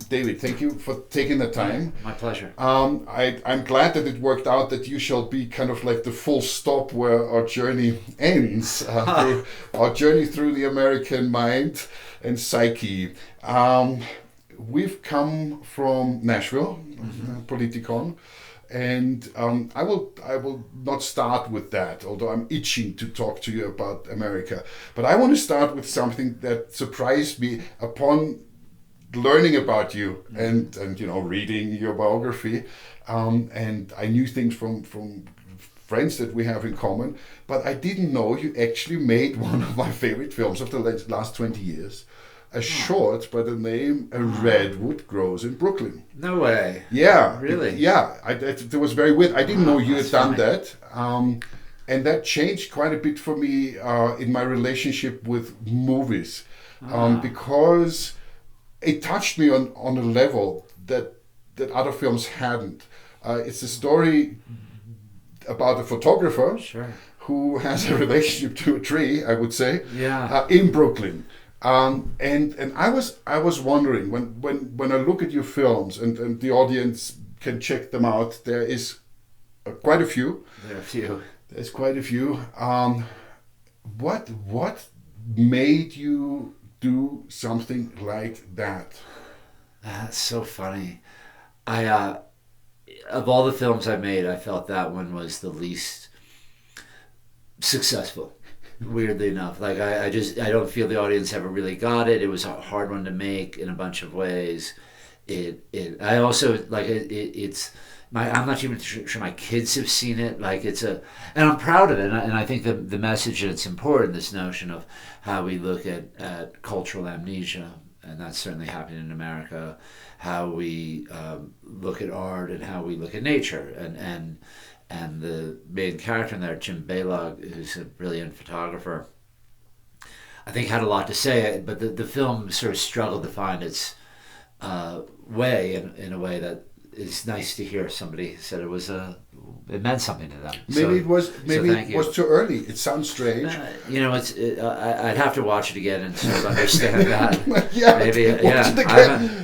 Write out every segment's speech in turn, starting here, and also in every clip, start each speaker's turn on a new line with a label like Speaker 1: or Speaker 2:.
Speaker 1: David, thank you for taking the time.
Speaker 2: My pleasure.
Speaker 1: I'm glad that it worked out that you shall be kind of like the full stop where our journey ends, our journey through the American mind and psyche. We've come from Nashville, Politicon, and I will not start with that, although I'm itching to talk to you about America. But I want to start with something that surprised me upon learning about you and reading your biography, and I knew things from friends that we have in common, but I didn't know you actually made one of my favorite films of the last 20 years, a short by the name Redwood Grows in Brooklyn.
Speaker 2: No way.
Speaker 1: Yeah.
Speaker 2: Really?
Speaker 1: It was very weird. I didn't know you had done
Speaker 2: funny.
Speaker 1: that. And that changed quite a bit for me in my relationship with movies, because it touched me on a level that other films hadn't. It's a story about a photographer who has a relationship to a tree, I would say, in Brooklyn. And I was wondering, when I look at your films, and the audience can check them out, there is quite a few. There's quite a few. What made you do something like that?
Speaker 2: That's so funny. I of all the films I made, I felt that one was the least successful. Weirdly enough, like I don't feel the audience ever really got it. It was a hard one to make in a bunch of ways. I also like it's I'm not even sure my kids have seen it. Like and I'm proud of it, and I think the message that's important, this notion of how we look at cultural amnesia, and that's certainly happening in America. How we look at art and how we look at nature, and the main character in there, James Balog, who's a brilliant photographer, I think had a lot to say, but the film sort of struggled to find its way in a way that is nice to hear. Somebody said it meant something to them.
Speaker 1: Maybe it was too early. It sounds strange.
Speaker 2: I'd have to watch it again and sort of understand that.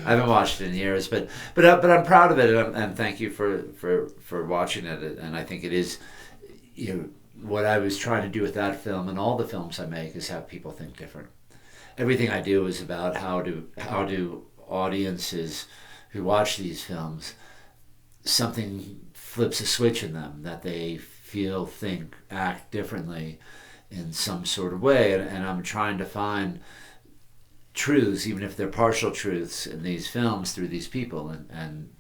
Speaker 2: I haven't watched it in years, but I'm proud of it, and thank you for watching it. And I think it is, what I was trying to do with that film and all the films I make is have people think different. Everything I do is about how do audiences who watch these films, something flips a switch in them, that they feel, think, act differently in some sort of way. And I'm trying to find truths, even if they're partial truths, in these films through these people. And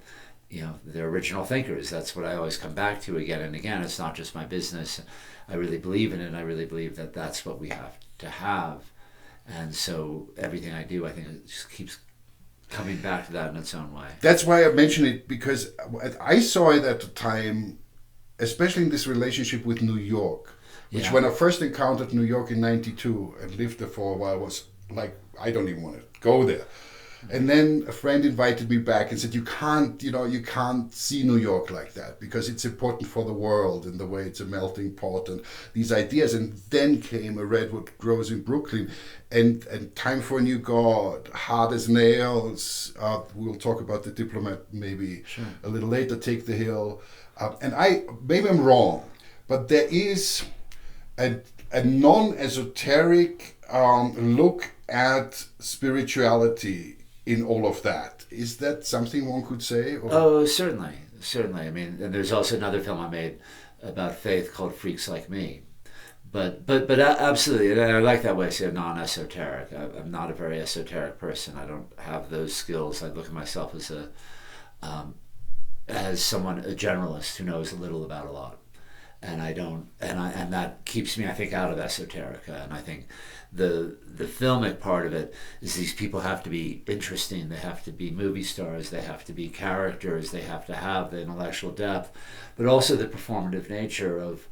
Speaker 2: they're original thinkers. That's what I always come back to again and again. It's not just my business. I really believe in it. I really believe that that's what we have to have. And so everything I do, I think it just keeps coming back to that in its own way.
Speaker 1: That's why I mentioned it, because I saw it at the time, especially in this relationship with New York, which when I first encountered New York in '92 and lived there for a while, was like, I don't even want to go there. And then a friend invited me back and said, you can't see New York like that, because it's important for the world and the way it's a melting pot and these ideas. And then came a Redwood Grows in Brooklyn and Time for a New God, Hard as Nails. We'll talk about the Diplomat maybe a little later, Take the Hill. And maybe I'm wrong, but there is a non-esoteric look at spirituality in all of that. Is that something one could say? Or?
Speaker 2: Oh, certainly. I mean, and there's also another film I made about faith called Freaks Like Me. But absolutely, and I like that way I say non-esoteric. I'm not a very esoteric person. I don't have those skills. I look at myself as a generalist who knows a little about a lot. And I don't, and that keeps me, I think, out of esoterica. And I think the filmic part of it is these people have to be interesting. They have to be movie stars. They have to be characters. They have to have the intellectual depth, but also the performative nature of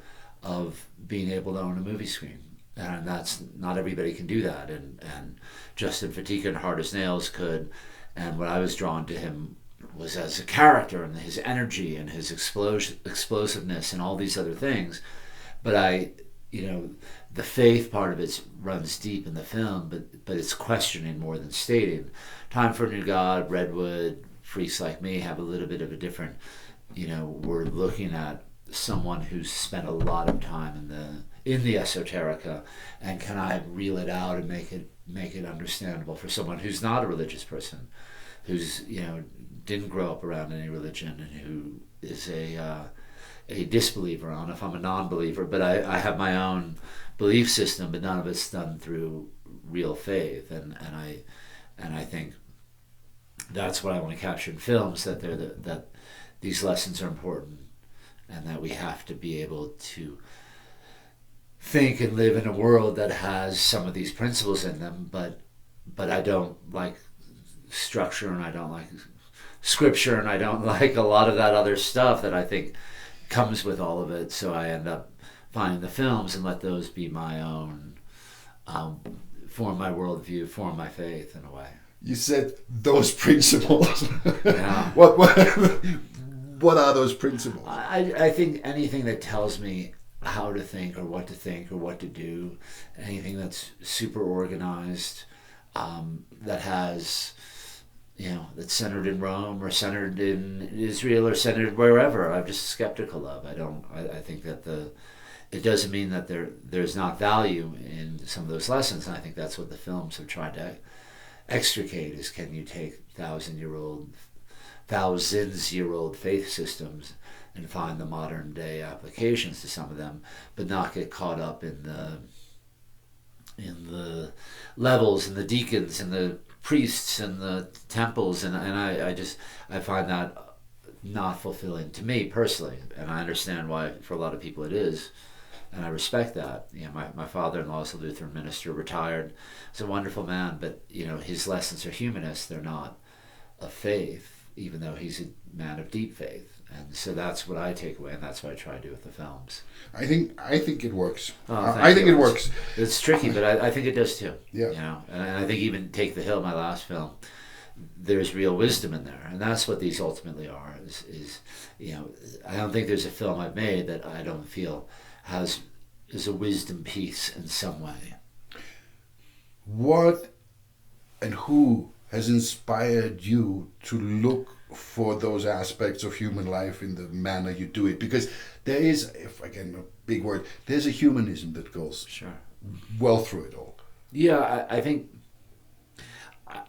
Speaker 2: being able to own a movie screen. And that's not everybody can do that. And Justin Fatica and Hard as Nails could. And what I was drawn to him was as a character and his energy and his explosiveness and all these other things. But the faith part of it runs deep in the film, but it's questioning more than stating. Time for a New God, Redwood, Freaks Like Me have a little bit of a different, we're looking at someone who's spent a lot of time in the esoterica, and can I reel it out and make it understandable for someone who's not a religious person, who's didn't grow up around any religion, and who is a disbeliever on if I'm a non-believer, but I have my own belief system, but none of it's done through real faith, and I think that's what I want to capture in films, that that these lessons are important, and that we have to be able to think and live in a world that has some of these principles in them, but I don't like structure, and I don't like scripture, and I don't like a lot of that other stuff that I think comes with all of it. So I end up finding the films and let those be my own, form my worldview, form my faith in a way.
Speaker 1: You said those principles.
Speaker 2: Yeah.
Speaker 1: What are those principles?
Speaker 2: I think anything that tells me how to think or what to do, anything that's super organized, that has, that's centered in Rome or centered in Israel or centered wherever, I'm just skeptical of. I think that it doesn't mean that there's not value in some of those lessons, and I think that's what the films have tried to extricate, is can you take thousands-year-old faith systems and find the modern day applications to some of them, but not get caught up in the levels and the deacons and the priests and the temples, and I find that not fulfilling to me personally, and I understand why for a lot of people it is, and I respect that. My father-in-law is a Lutheran minister, retired. He's a wonderful man, but his lessons are humanist. They're not of faith, even though he's a man of deep faith. And so that's what I take away, and that's what I try to do with the films.
Speaker 1: I think it works.
Speaker 2: Oh,
Speaker 1: I think it works.
Speaker 2: It's tricky, but I think it does too.
Speaker 1: Yeah.
Speaker 2: And I think even Take the Hill, my last film, there's real wisdom in there, and that's what these ultimately are. Is I don't think there's a film I've made that I don't feel is a wisdom piece in some way.
Speaker 1: What and who has inspired you to look for those aspects of human life in the manner you do it? Because there is, if again a big word, there's a humanism that goes well through it all.
Speaker 2: Yeah, I think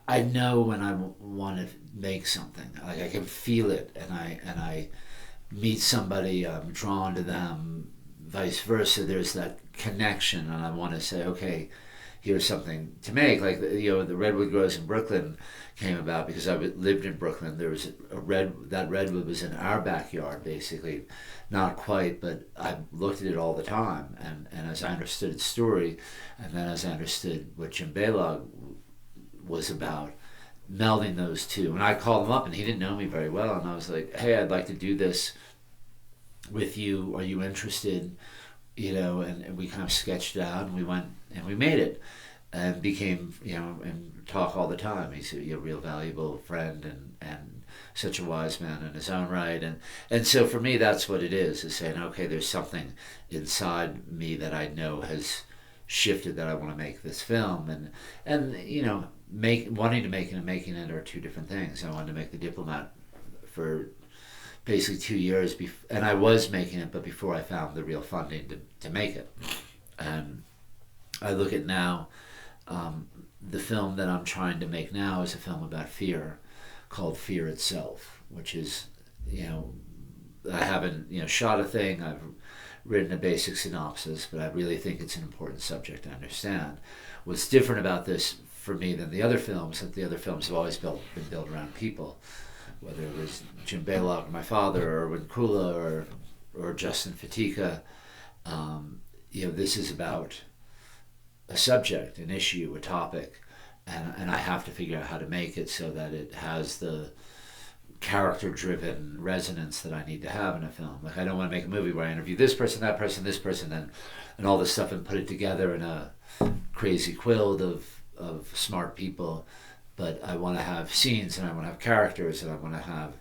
Speaker 2: I know when I want to make something. Like I can feel it, and I meet somebody, I'm drawn to them. Vice versa, there's that connection, and I want to say, okay, here's something to make. Like the Redwood Grows in Brooklyn came about because I lived in Brooklyn. There was that redwood was in our backyard, basically, not quite, but I looked at it all the time. And as I understood its story, and then as I understood what James Balog was about, melding those two. And I called him up, and he didn't know me very well, and I was like, hey, I'd like to do this with you. Are you interested? And we kind of sketched it out, and we went and we made it, and became, and talk all the time. He's a real valuable friend, and such a wise man in his own right. And so for me, that's what it is saying, okay, there's something inside me that I know has shifted, that I want to make this film. And wanting to make it and making it are two different things. I wanted to make The Diplomat for basically 2 years, and I was making it, but before I found the real funding to make it. And I look at now, the film that I'm trying to make now is a film about fear, called Fear Itself, which is, I haven't, shot a thing, I've written a basic synopsis, but I really think it's an important subject to understand. What's different about this for me than the other films, that the other films have always been built around people, whether it was Jim Balog, my father, or Erwin Kula, or Justin Fatika. This is about a subject, an issue, a topic, and I have to figure out how to make it so that it has the character-driven resonance that I need to have in a film. Like, I don't want to make a movie where I interview this person, that person, this person, and all this stuff, and put it together in a crazy quilt of smart people. But I want to have scenes, and I want to have characters, and I want to have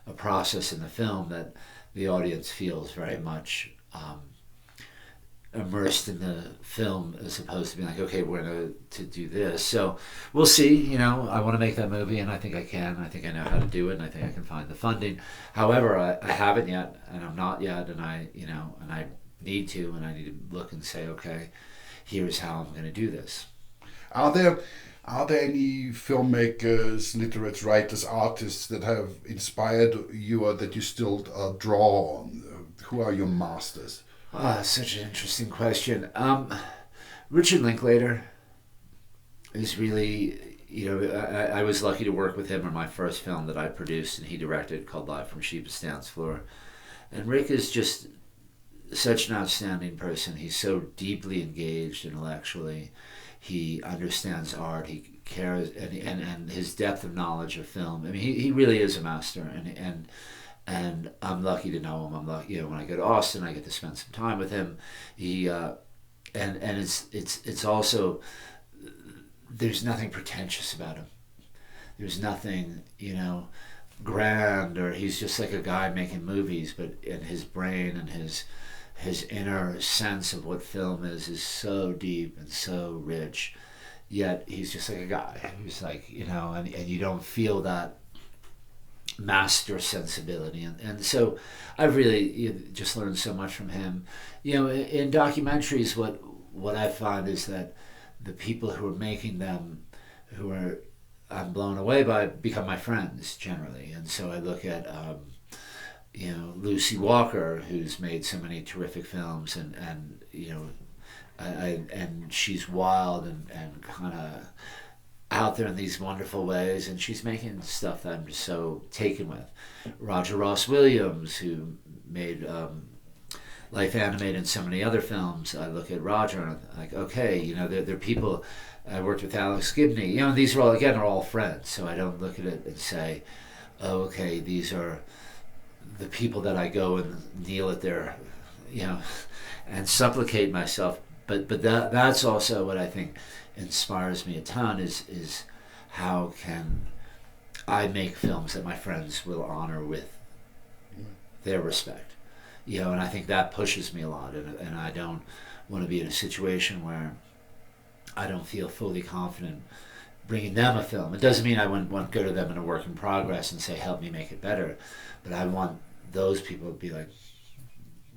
Speaker 2: a process in the film that the audience feels very much immersed in the film as opposed to being like, okay, we're going to do this. So we'll see. You know, I want to make that movie, and I think I can. I think I know how to do it, and I think I can find the funding. However, I haven't yet, and I'm not yet, and I need to, and I need to look and say, okay, here's how I'm going to do this.
Speaker 1: Are there any filmmakers, literates, writers, artists that have inspired you or that you still draw on? Who are your masters?
Speaker 2: Such an interesting question. Richard Linklater is really, I was lucky to work with him on my first film that I produced and he directed, called Live from Shiva's Dance Floor. And Rick is just such an outstanding person. He's so deeply engaged intellectually. He understands art. He cares, and his depth of knowledge of film. I mean, he really is a master, and I'm lucky to know him. I'm lucky, when I go to Austin, I get to spend some time with him. He and it's also, there's nothing pretentious about him. There's nothing, grand, or he's just like a guy making movies, but in his brain and his inner sense of what film is so deep and so rich. Yet he's just like a guy who's like, and you don't feel that master sensibility. And so I've really just learned so much from him. In documentaries, what I find is that the people who are making them, I'm blown away by, become my friends generally. And so I look at Lucy Walker, who's made so many terrific films, and she's wild and kind of out there in these wonderful ways, and she's making stuff that I'm just so taken with. Roger Ross Williams, who made Life Animated and so many other films, I look at Roger and I'm like, okay, they're people. I worked with Alex Gibney. These are all friends, so I don't look at it and say, oh, okay, these are the people that I go and kneel at their, and supplicate myself. But that's also what I think inspires me a ton is how can I make films that my friends will honor with their respect, and I think that pushes me a lot, and I don't want to be in a situation where I don't feel fully confident bringing them a film. It doesn't mean I wouldn't want to go to them in a work in progress and say, help me make it better. But I want those people to be like,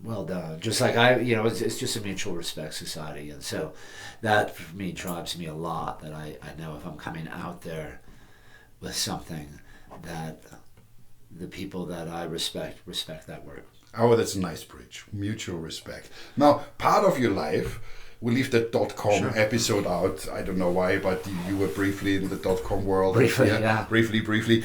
Speaker 2: well done. Just like it's just a mutual respect society. And so that for me drives me a lot, that I know if I'm coming out there with something, that the people that I respect that work.
Speaker 1: Oh, that's a nice bridge. Mutual respect. Now, part of your life, we leave the dotcom episode out. I don't know why, but you were briefly in the dotcom world.
Speaker 2: Briefly, yeah.
Speaker 1: Briefly.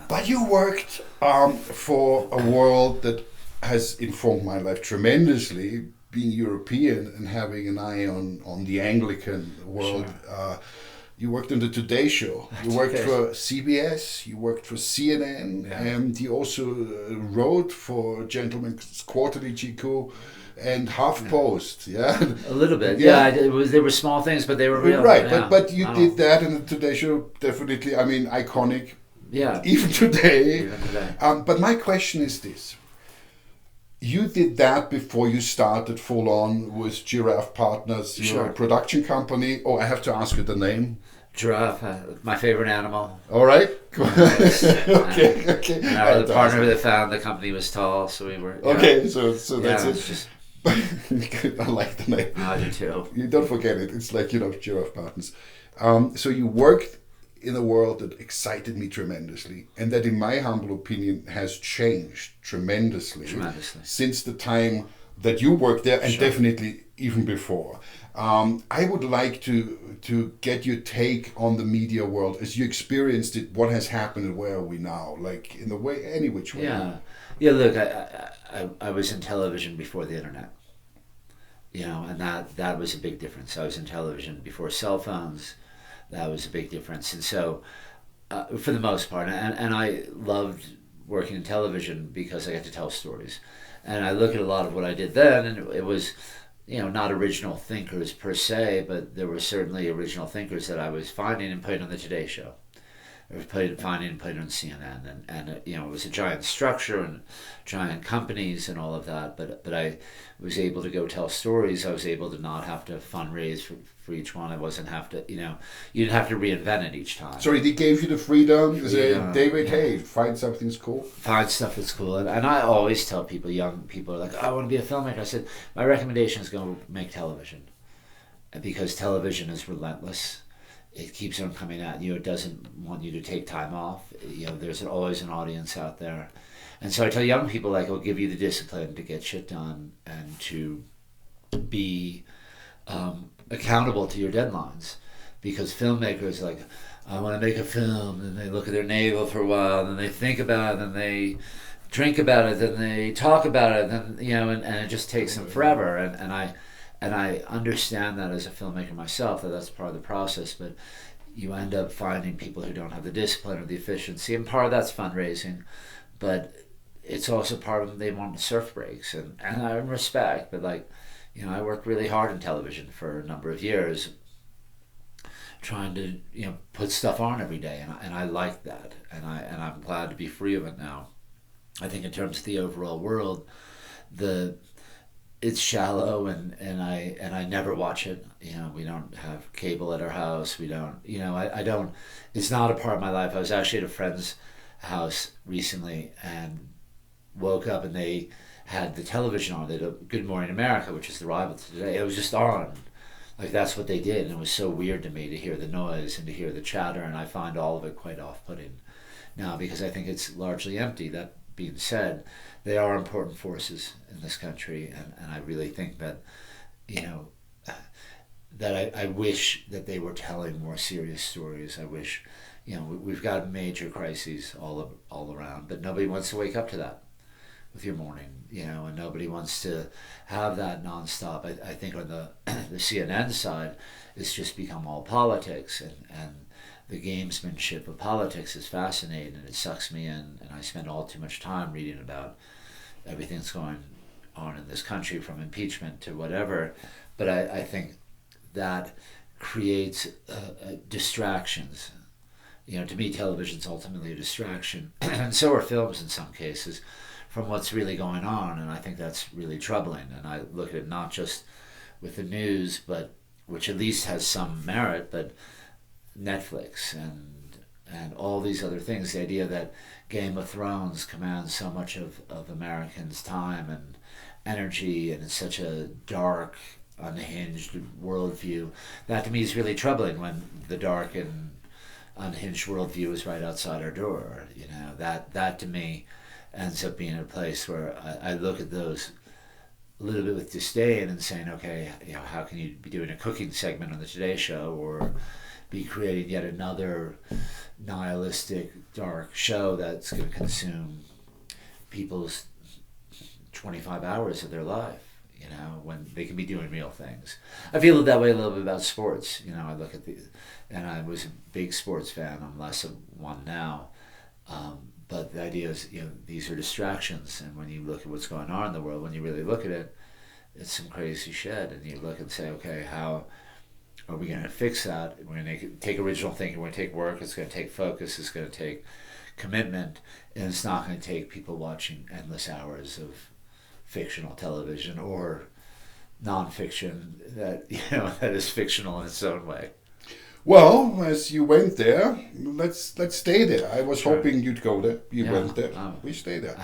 Speaker 1: But you worked for a world that has informed my life tremendously, being European and having an eye on the Anglican world. Sure. You worked on the Today Show. You worked for CBS. You worked for CNN, and you also wrote for Gentleman's Quarterly GQ and HuffPost. Yeah,
Speaker 2: a little bit. Yeah, they were small things, but they were real.
Speaker 1: Right, but you did that, and the Today Show definitely. I mean, iconic.
Speaker 2: Yeah.
Speaker 1: Even today. But my question is this. You did that before you started full on with Giraffe Partners, your production company. Oh, I have to ask you the name.
Speaker 2: Giraffe, my favorite animal.
Speaker 1: All right. Okay.
Speaker 2: And the partner that found the company was tall, so we were.
Speaker 1: Okay, so that's it. I like the name.
Speaker 2: I do too.
Speaker 1: You don't forget it. It's like, Giraffe Partners. So you worked in a world that excited me tremendously, and that, in my humble opinion, has changed tremendously since the time that you worked there, and definitely even before. I would like to get your take on the media world as you experienced it. What has happened, and where are we now? Like, in the way, any which way.
Speaker 2: Yeah. Look, I was in television before the internet. And that was a big difference. I was in television before cell phones. That was a big difference. And so, for the most part, and I loved working in television because I got to tell stories. And I look at a lot of what I did then, and it was, not original thinkers per se, but there were certainly original thinkers that I was finding and putting on the Today Show. I played it on CNN, and it was a giant structure and giant companies and all of that. But I was able to go tell stories. I was able to not have to fundraise for each one. I wasn't have to, you didn't have to reinvent it each time.
Speaker 1: Sorry, they gave you the freedom. David, hey, find something that's cool.
Speaker 2: Find stuff that's cool, and I always tell people, young people are like, I want to be a filmmaker. I said my recommendation is go make television, because television is relentless. It keeps on coming at you. It doesn't want you to take time off. There's always an audience out there. And so I tell young people, it'll give you the discipline to get shit done and to be accountable to your deadlines. Because filmmakers, I want to make a film, and they look at their navel for a while, and then they think about it, then they drink about it, then they talk about it, then, and it just takes them forever. And I understand that as a filmmaker myself, that's part of the process, but you end up finding people who don't have the discipline or the efficiency, and part of that's fundraising, but it's also part of them, they want surf breaks, and I respect, but I worked really hard in television for a number of years, trying to put stuff on every day, and I like that, and I'm glad to be free of it now. I think in terms of the overall world, it's shallow, and I never watch it. We don't have cable at our house. We don't. I don't. It's not a part of my life. I was actually at a friend's house recently and woke up, and they had the television on. They had Good Morning America, which is the rival to Today. It was just on. That's what they did, and it was so weird to me to hear the noise and to hear the chatter, and I find all of it quite off-putting now, because I think it's largely empty. That being said, they are important forces in this country, and I really think that, that I wish that they were telling more serious stories. I wish, we've got major crises all around, but nobody wants to wake up to that with your morning, and nobody wants to have that nonstop. I think on the CNN side, it's just become all politics, and the gamesmanship of politics is fascinating, and it sucks me in, and I spend all too much time reading about everything that's going on in this country, from impeachment to whatever. But I think that creates distractions. To me, television's ultimately a distraction, and so are films in some cases, from what's really going on, and I think that's really troubling. And I look at it not just with the news, but which at least has some merit, but Netflix and all these other things. The idea that Game of Thrones commands so much of Americans' time and energy, and it's such a dark, unhinged worldview. That to me is really troubling, when the dark and unhinged worldview is right outside our door. That to me ends up being a place where I look at those a little bit with disdain and saying, okay, how can you be doing a cooking segment on the Today Show, or be creating yet another nihilistic, dark show that's going to consume people's 25 hours of their life, when they can be doing real things. I feel that way a little bit about sports. I look at and I was a big sports fan. I'm less of one now. But the idea is, these are distractions, and when you look at what's going on in the world, when you really look at it, it's some crazy shit, and you look and say, okay, how are we going to fix that? We're going to take original thinking, we're going to take work, it's going to take focus, it's going to take commitment, and it's not going to take people watching endless hours of fictional television or nonfiction that that is fictional in its own way.
Speaker 1: Well, as you went there, let's stay there. I was hoping you'd go there. You went there. We stay there.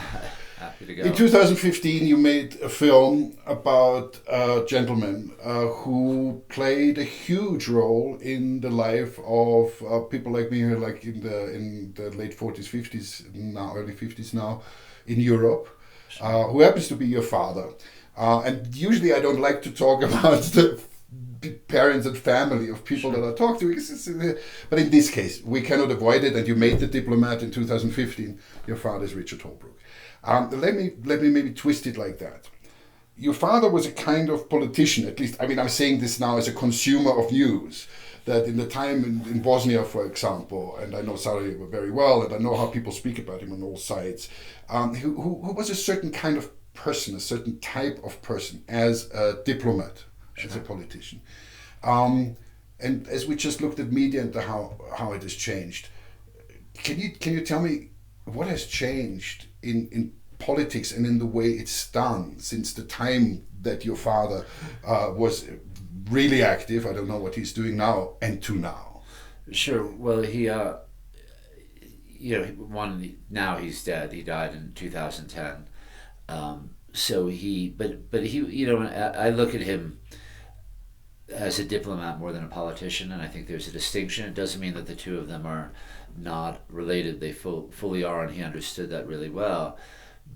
Speaker 2: Happy to go.
Speaker 1: In 2015, you made a film about a gentleman who played a huge role in the life of people like me, who are in the late 40s, 50s, now early 50s now, in Europe, who happens to be your father. And usually I don't like to talk about the parents and family of people that I talk to, but in this case we cannot avoid it, and you made The Diplomat in 2015. Your father is Richard Holbrooke. Let me maybe twist it like that. Your father was a kind of politician, at least, I'm saying this now as a consumer of news, that in the time in Bosnia, for example, and I know Sarajevo very well, and I know how people speak about him on all sides, who was a certain kind of person, a certain type of person, as a diplomat, as a politician. And as we just looked at media and how it has changed, can you tell me what has changed in politics and in the way it's done since the time that your father was really active? I don't know what he's doing now, and to now.
Speaker 2: Sure. Well, he, now he's dead. He died in 2010. So but he, I look at him as a diplomat more than a politician, and I think there's a distinction. It doesn't mean that the two of them are not related. They fully are, and he understood that really well.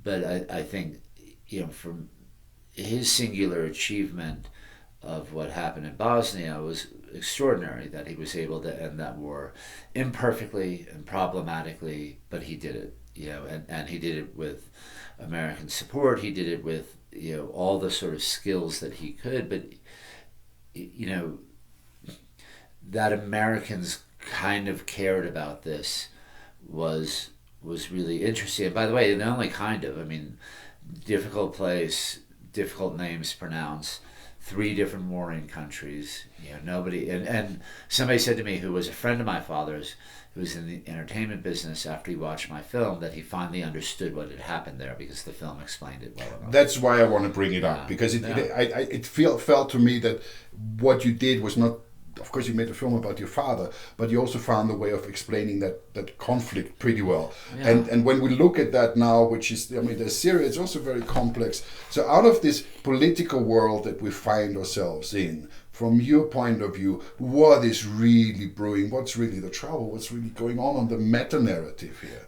Speaker 2: But I think, from his singular achievement of what happened in Bosnia was extraordinary, that he was able to end that war imperfectly and problematically, but he did it, and he did it with American support. He did it with, all the sort of skills that he could, but, that Americans kind of cared about this was really interesting. And by the way, not only kind of, difficult place, difficult names to pronounce, 3 different warring countries, nobody, and somebody said to me, who was a friend of my father's, who was in the entertainment business, after he watched my film, that he finally understood what had happened there because the film explained it well enough.
Speaker 1: That's why I want to bring it up, because it felt to me that what you did was not, of course you made a film about your father, but you also found a way of explaining that conflict pretty well. Yeah. And when we look at that now, which is, the Syria, it's also very complex. So out of this political world that we find ourselves in, from your point of view, what is really brewing? What's really the trouble? What's really going on the meta-narrative here?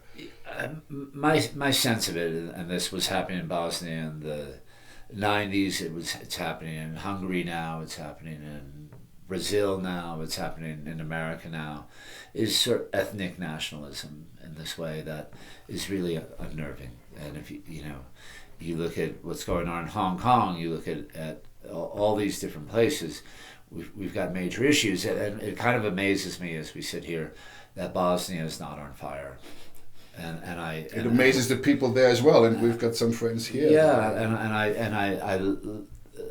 Speaker 2: My sense of it, and this was happening in Bosnia in the 90s, it's happening in Hungary now, it's happening in Brazil now, it's happening in America now, is sort of ethnic nationalism in this way that is really unnerving. And if you look at what's going on in Hong Kong, you look at all these different places, we've got major issues, and it kind of amazes me as we sit here that Bosnia is not on fire. It
Speaker 1: amazes the people there as well, and we've got some friends here.
Speaker 2: Yeah,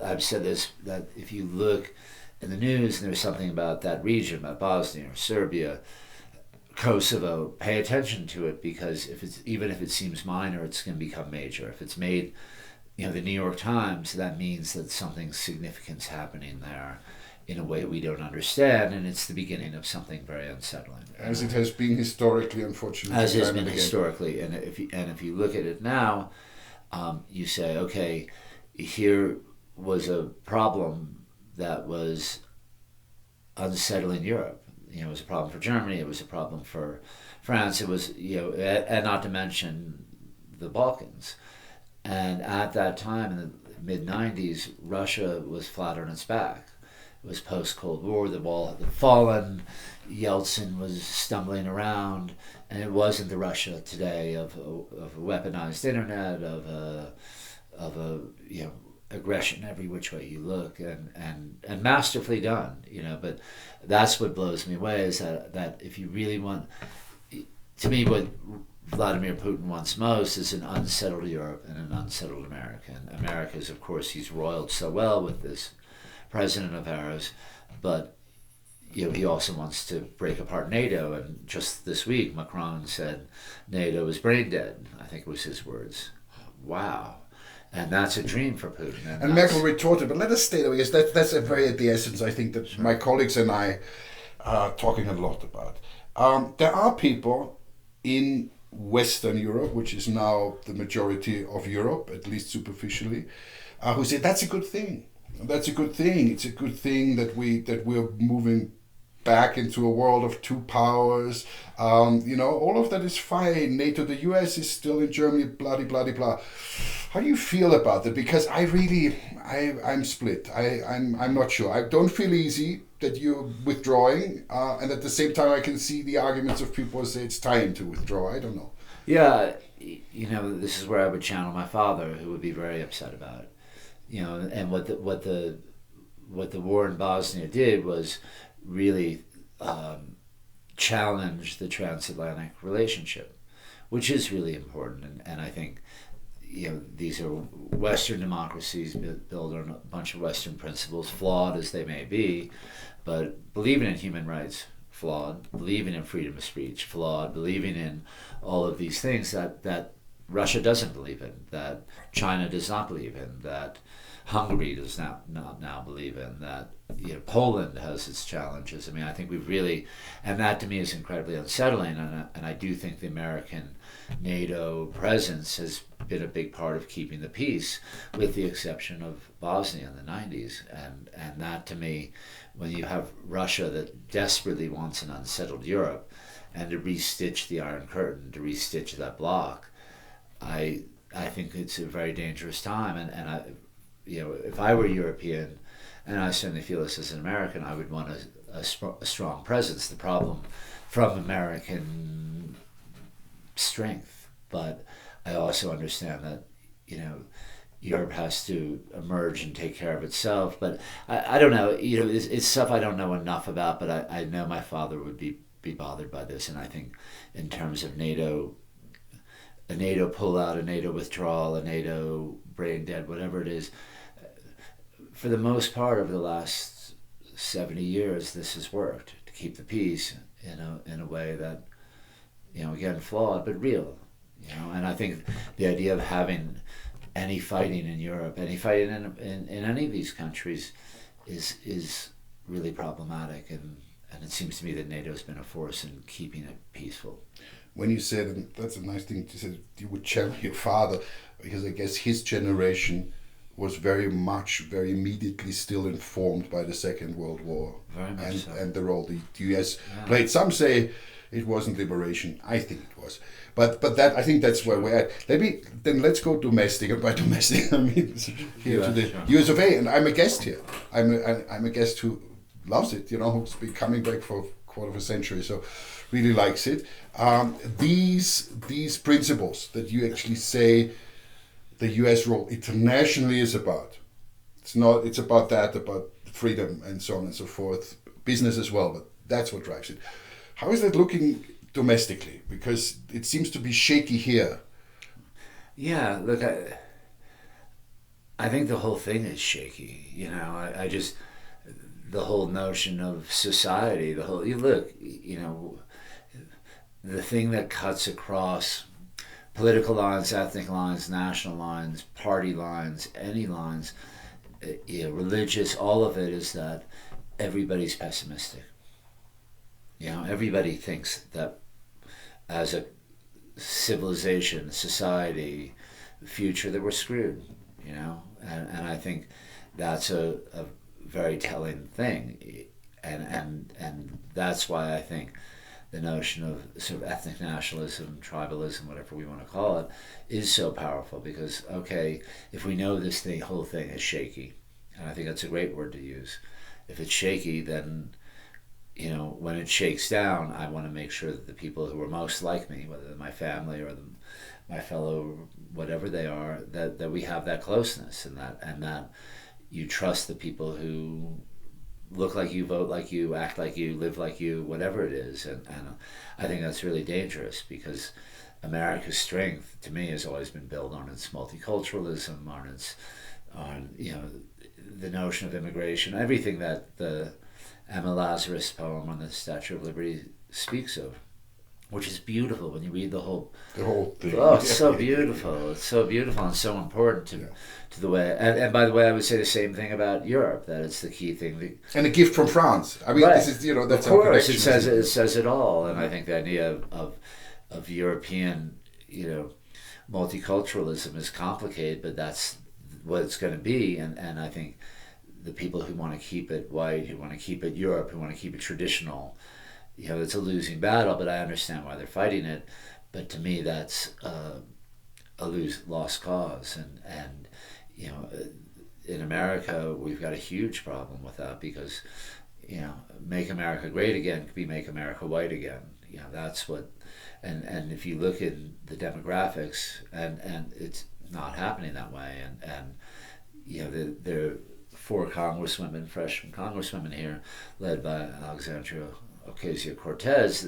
Speaker 2: I've said this, that if you look in the news and there's something about that region, about Bosnia or Serbia, Kosovo, pay attention to it, because even if it seems minor, it's going to become major. If it's made, the New York Times, that means that something significant's happening there in a way we don't understand, and it's the beginning of something very unsettling.
Speaker 1: As it has been historically, unfortunately.
Speaker 2: As it's been historically, and if you look at it now, you say, okay, here was a problem that was unsettling Europe. It was a problem for Germany, it was a problem for France, it was, and not to mention the Balkans. And at that time, in the mid-90s, Russia was flat on its back. It was post-Cold War, the wall had fallen, Yeltsin was stumbling around, and it wasn't the Russia today of a weaponized internet, of a aggression every which way you look, and masterfully done, but that's what blows me away, is that if you really want, to me, what Vladimir Putin wants most is an unsettled Europe and an unsettled America. And America's, of course, he's roiled so well with this president of ours, but he also wants to break apart NATO. And just this week, Macron said NATO is brain dead. I think it was his words. Wow. And that's a dream for Putin.
Speaker 1: And Merkel retorted, but let us stay there, because that's a very at the essence, I think, that sure. My colleagues and I are talking a lot about. There are people in Western Europe, which is now the majority of Europe, at least superficially, who say that's a good thing. That's a good thing. It's a good thing that we're moving back into a world of two powers. All of that is fine. NATO, the US is still in Germany, blah, blah, blah, blah. How do you feel about that? Because I'm split. I'm not sure. I don't feel easy that you're withdrawing, and at the same time I can see the arguments of people who say it's time to withdraw. I don't know.
Speaker 2: Yeah, this is where I would channel my father, who would be very upset about it. And what the war in Bosnia did was really challenge the transatlantic relationship, which is really important. And I think these are Western democracies built on a bunch of Western principles, flawed as they may be, but believing in human rights flawed, believing in freedom of speech, flawed, believing in all of these things that Russia doesn't believe in, that China does not believe in, that Hungary does not now believe in, that Poland has its challenges. I mean, I think we've really, and that to me is incredibly unsettling, and I do think the American NATO presence has been a big part of keeping the peace, with the exception of Bosnia in the 90s, and that to me, when you have Russia that desperately wants an unsettled Europe, and to restitch the Iron Curtain, to restitch that bloc, I think it's a very dangerous time, and I, if I were European, and I certainly feel this as an American, I would want a strong presence. The problem from American strength, but I also understand that Europe has to emerge and take care of itself. But I don't know. It's stuff I don't know enough about. But I know my father would be bothered by this, and I think in terms of NATO, a NATO pullout, a NATO withdrawal, a NATO brain dead, whatever it is. For the most part, over the last 70 years, this has worked to keep the peace in a way that, again, flawed but real. And I think the idea of having any fighting in Europe, any fighting in any of these countries, is really problematic. And it seems to me that NATO has been a force in keeping it peaceful.
Speaker 1: When you said, and that's a nice thing to say, you would challenge your father, because I guess his generation was very immediately still informed by the Second World War,
Speaker 2: Very much so.
Speaker 1: And the role the US played. Some say it wasn't liberation. I think it was, but that, I think that's where we're at. Let's go domestic, and by domestic I mean here to the US of A. And I'm a guest here. I'm a guest who loves it. Who's been coming back for a quarter of a century, so really likes it. These principles that you actually say the U.S. role internationally is about. It's about freedom and so on and so forth, business as well, but that's what drives it. How is that looking domestically? Because it seems to be shaky here.
Speaker 2: Yeah, look, I think the whole thing is shaky. I just, the whole notion of society, the thing that cuts across political lines, ethnic lines, national lines, party lines, any lines, religious, all of it is that everybody's pessimistic. Everybody thinks that as a civilization, society, future, that we're screwed, and I think that's a very telling thing, and that's why I think the notion of sort of ethnic nationalism, tribalism, whatever we want to call it, is so powerful, because, okay, if we know this whole thing is shaky, and I think that's a great word to use, if it's shaky, then, when it shakes down, I want to make sure that the people who are most like me, whether they're my family or my fellow, whatever they are, that we have that closeness, and that you trust the people who look like you, vote like you, act like you, live like you, whatever it is. And I think that's really dangerous, because America's strength, to me, has always been built on its multiculturalism, on the notion of immigration, everything that the Emma Lazarus poem on the Statue of Liberty speaks of, which is beautiful when you read the whole
Speaker 1: thing.
Speaker 2: Oh, it's so beautiful. It's so beautiful and so important to the way. And by the way, I would say the same thing about Europe, that it's the key thing.
Speaker 1: And a gift from France. I mean,
Speaker 2: right.
Speaker 1: This is that's
Speaker 2: of course it says it all. And I think the idea of European multiculturalism is complicated, but that's what it's going to be. And I think the people who want to keep it white, who want to keep it Europe, who want to keep it traditional, it's a losing battle, but I understand why they're fighting it. But to me, that's a lost cause. And in America, we've got a huge problem with that, because, make America great again could be make America white again. That's what, and if you look at the demographics, and it's not happening that way. And there are 4 congresswomen, freshman congresswomen here, led by Alexandria Ocasio-Cortez.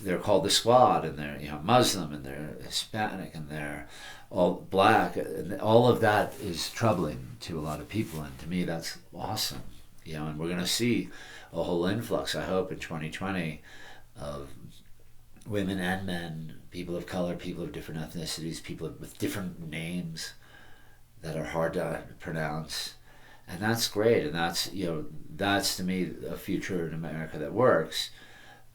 Speaker 2: They're called the Squad, and they're Muslim, and they're Hispanic, and they're all black, and all of that is troubling to a lot of people, and to me that's awesome. And we're going to see a whole influx, I hope, in 2020 of women and men, people of color, people of different ethnicities, people with different names that are hard to pronounce. And that's great. And that's to me a future in America that works.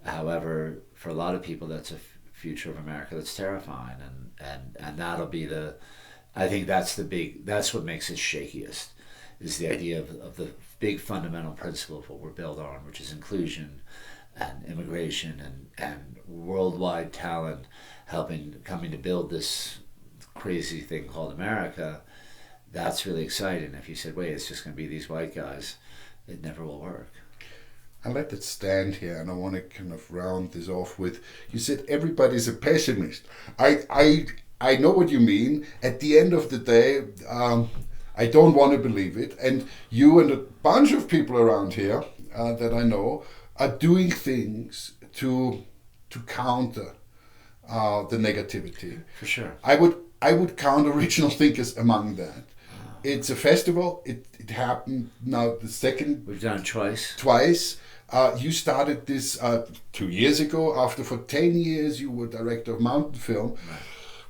Speaker 2: However, for a lot of people, that's a future of America that's terrifying. And that'll be I think that's what makes it shakiest, is the idea of the big fundamental principle of what we're built on, which is inclusion and immigration and worldwide talent coming to build this crazy thing called America. That's really exciting. If you said, wait, it's just going to be these white guys, it never will work.
Speaker 1: I let it stand here, and I want to kind of round this off with, you said everybody's a pessimist. I know what you mean. At the end of the day, I don't want to believe it. And you and a bunch of people around here that I know are doing things to counter the negativity.
Speaker 2: For sure.
Speaker 1: I would count Original Thinkers among that. It's a festival. It happened now the second.
Speaker 2: We've done it twice.
Speaker 1: You started this 2 years ago. After for 10 years you were director of Mountainfilm,
Speaker 2: Right.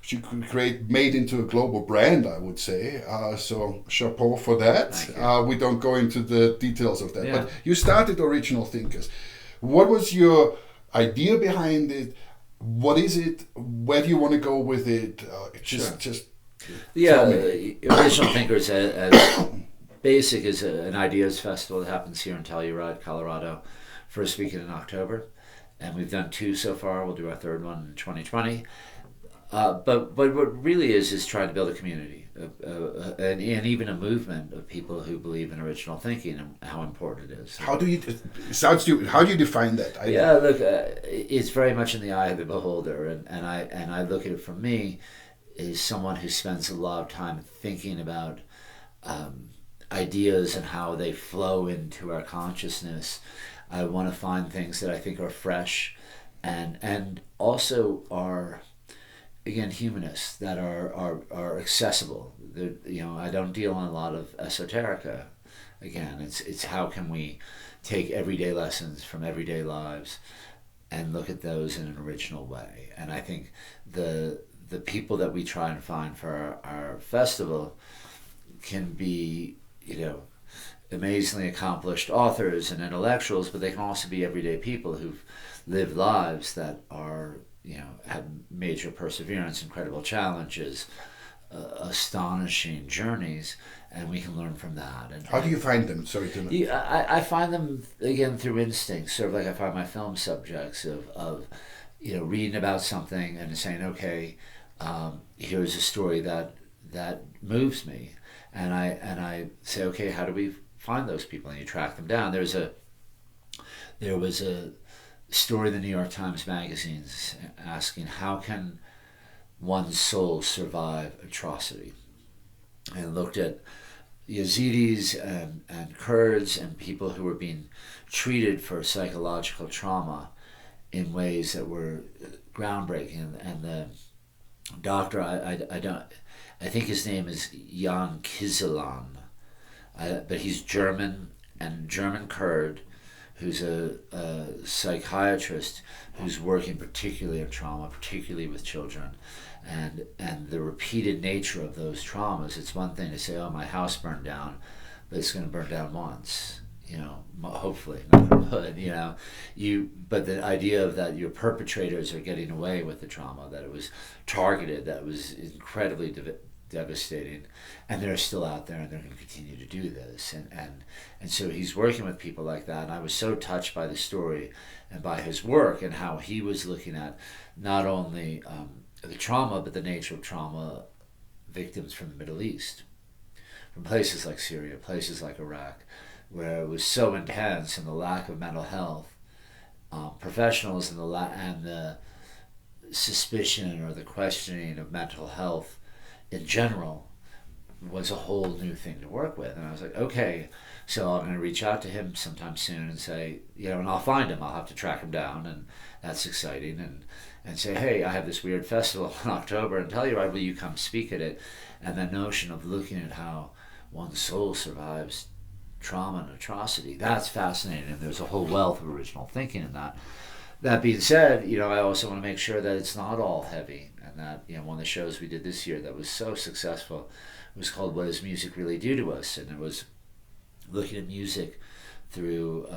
Speaker 1: which you made into a global brand, I would say. So chapeau for that.
Speaker 2: Thank you.
Speaker 1: We don't go into the details of that.
Speaker 2: Yeah.
Speaker 1: But you started Original Thinkers. What was your idea behind it? What is it? Where do you want to go with it?
Speaker 2: Yeah,
Speaker 1: tell me.
Speaker 2: Original Thinkers as basic is an ideas festival that happens here in Telluride, Colorado, first weekend in October, and we've done 2 so far. We'll do our 3rd one in 2020. But what really is trying to build a community and even a movement of people who believe in original thinking and how important it is.
Speaker 1: How do you? It sounds stupid. How do you define that?
Speaker 2: Look, it's very much in the eye of the beholder, and I look at it from me as someone who spends a lot of time thinking about ideas and how they flow into our consciousness. I want to find things that I think are fresh, and also are, again, humanists, that are accessible. I don't deal in a lot of esoterica. Again, it's how can we take everyday lessons from everyday lives and look at those in an original way. And I think the people that we try and find for our festival can be, amazingly accomplished authors and intellectuals, but they can also be everyday people who've lived lives that are, had major perseverance, incredible challenges, astonishing journeys, and we can learn from that. And
Speaker 1: how do you find them? Sorry to know.
Speaker 2: I find them, again, through instinct, sort of like I find my film subjects of reading about something and saying, okay, here's a story that moves me, and I say, okay, how do we find those people? And you track them down. There was a story in the New York Times magazines asking, how can one's soul survive atrocity? And looked at Yazidis and Kurds and people who were being treated for psychological trauma in ways that were groundbreaking. And the doctor, I think his name is Jan Kiselan, but he's German and German Kurd, who's a psychiatrist who's working particularly on trauma, particularly with children, and the repeated nature of those traumas. It's one thing to say, oh, my house burned down, but it's going to burn down once, hopefully, but the idea of that your perpetrators are getting away with the trauma, that it was targeted, that was incredibly devastating, and they're still out there and they're going to continue to do this, and so he's working with people like that. And I was so touched by the story and by his work and how he was looking at not only the trauma, but the nature of trauma victims from the Middle East, from places like Syria, places like Iraq, where it was so intense, and the lack of mental health professionals and the suspicion or the questioning of mental health in general was a whole new thing to work with. And I was like, okay, so I'm going to reach out to him sometime soon and say, and I'll find him. I'll have to track him down, and that's exciting. And say, hey, I have this weird festival in October in Telluride, will you come speak at it? And the notion of looking at how one's soul survives trauma and atrocity. That's fascinating, and there's a whole wealth of original thinking in that. That being said, I also want to make sure that it's not all heavy, and that one of the shows we did this year that was so successful was called "What Does Music Really Do to Us?" and it was looking at music through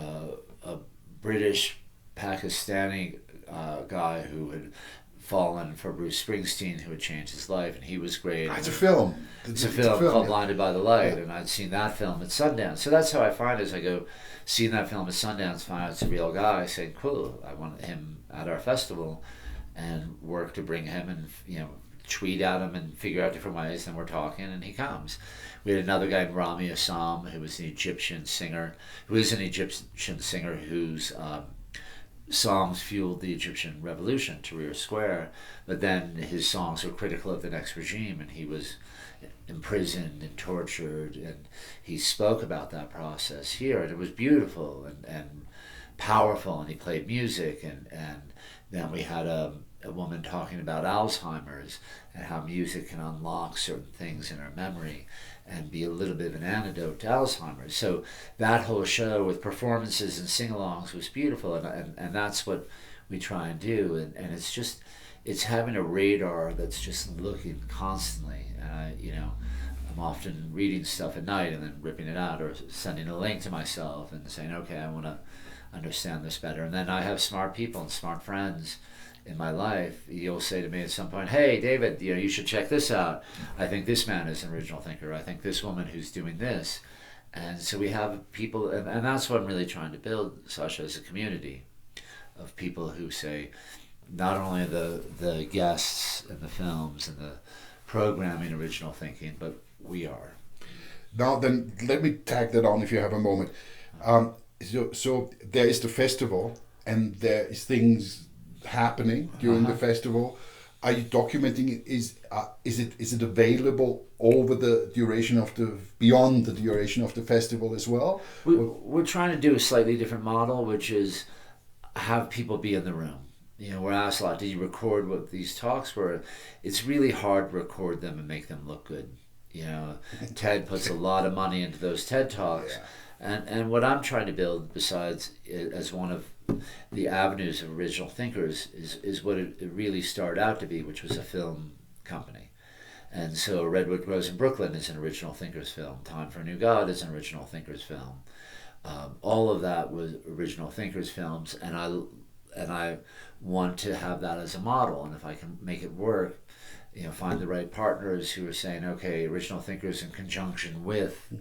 Speaker 2: a British Pakistani guy who had fallen for Bruce Springsteen, who had changed his life, and he was great.
Speaker 1: It's a film.
Speaker 2: It's a film called Blinded by the Light, and I'd seen that film at Sundance. So that's how I find it, as I go seeing that film at Sundance, find out it's a real guy, saying, cool, I want him at our festival, and work to bring him and, tweet at him and figure out different ways, and we're talking, and he comes. We had another guy, Rami Assam, who was an Egyptian singer, whose songs fueled the Egyptian revolution, Tahrir Square, but then his songs were critical of the next regime, and he was imprisoned and tortured, and he spoke about that process here, and it was beautiful and powerful, and he played music, and then we had a woman talking about Alzheimer's and how music can unlock certain things in our memory and be a little bit of an antidote to Alzheimer's. So that whole show with performances and sing-alongs was beautiful, and that's what we try and do, and it's having a radar that's just looking constantly. I'm often reading stuff at night and then ripping it out or sending a link to myself and saying, okay, I want to understand this better. And then I have smart people and smart friends in my life. You'll say to me at some point, hey, David, you should check this out. I think this man is an original thinker. I think this woman who's doing this. And so we have people, and that's what I'm really trying to build, Sasha, as a community of people who say, not only the guests and the films and the programming original thinking, but we are.
Speaker 1: Now then, let me tag that on if you have a moment. So there is the festival, and there is things happening during the festival. Are you documenting it? Is it available over the duration of beyond the duration of the festival as well?
Speaker 2: We're trying to do a slightly different model, which is have people be in the room. We're asked a lot, did you record what these talks were? It's really hard to record them and make them look good. TED puts a lot of money into those TED Talks. Yeah. And what I'm trying to build, besides as one of the avenues of original thinkers, is what it really started out to be, which was a film company. And so Redwood Grows in Brooklyn is an original thinkers film. Time for a New God is an original thinkers film. All of that was original thinkers films, and I want to have that as a model, and if I can make it work, find the right partners who are saying, okay, original thinkers in conjunction with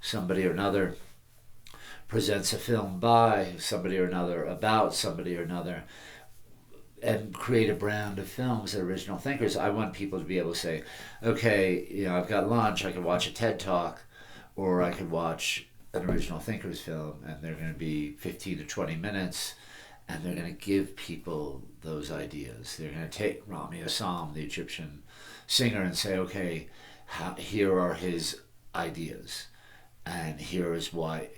Speaker 2: somebody or another presents a film by somebody or another about somebody or another, and create a brand of films that are original thinkers. I want people to be able to say, okay, I've got lunch, I could watch a TED Talk, or I could watch an original thinkers film, and they're going to be 15 to 20 minutes, and they're going to give people those ideas. They're going to take Rami Assam, the Egyptian singer, and say, okay, here are his ideas, and here is why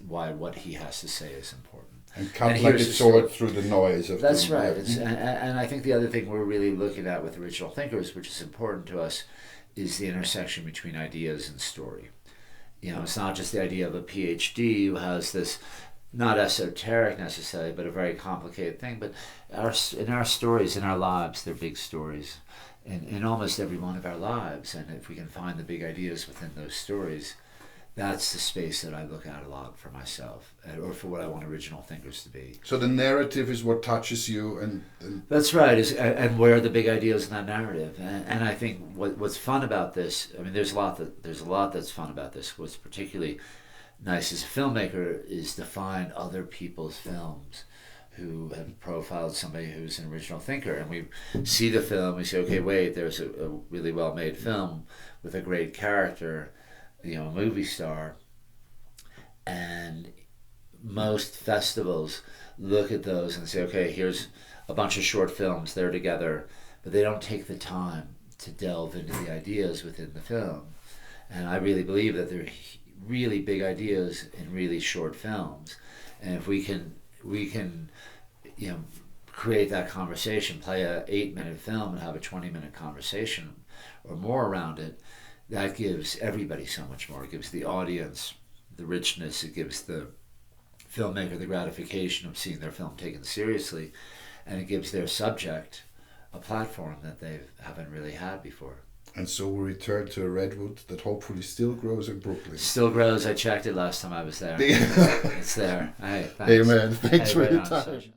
Speaker 2: what he has to say is important.
Speaker 1: And cut like a sword through the noise of
Speaker 2: That's right. And I think the other thing we're really looking at with original thinkers, which is important to us, is the intersection between ideas and story. It's not just the idea of a PhD who has this, not esoteric necessarily, but a very complicated thing. But in our stories, in our lives, they're big stories. In almost every one of our lives. And if we can find the big ideas within those stories, that's the space that I look at a lot for myself, or for what I want original thinkers to be.
Speaker 1: So the narrative is what touches you, and
Speaker 2: that's right. And where are the big ideas in that narrative? And I think what's fun about this, I mean, there's a lot that's fun about this. What's particularly nice as a filmmaker is to find other people's films who have profiled somebody who's an original thinker, and we see the film, we say, okay, wait, there's a really well-made film with a great character, a movie star, and most festivals look at those and say, okay, here's a bunch of short films, they're together, but they don't take the time to delve into the ideas within the film. And I really believe that there are really big ideas in really short films, and if we can create that conversation, play a 8-minute film and have a 20-minute conversation or more around it, that gives everybody so much more. It gives the audience the richness. It gives the filmmaker the gratification of seeing their film taken seriously, and it gives their subject a platform that they haven't really had before.
Speaker 1: And so we return to a redwood that hopefully still grows in Brooklyn.
Speaker 2: Still grows. I checked it last time I was there. It's there. Hey, thanks.
Speaker 1: Amen. Thanks for
Speaker 2: right
Speaker 1: your
Speaker 2: on,
Speaker 1: time.
Speaker 2: Sergeant.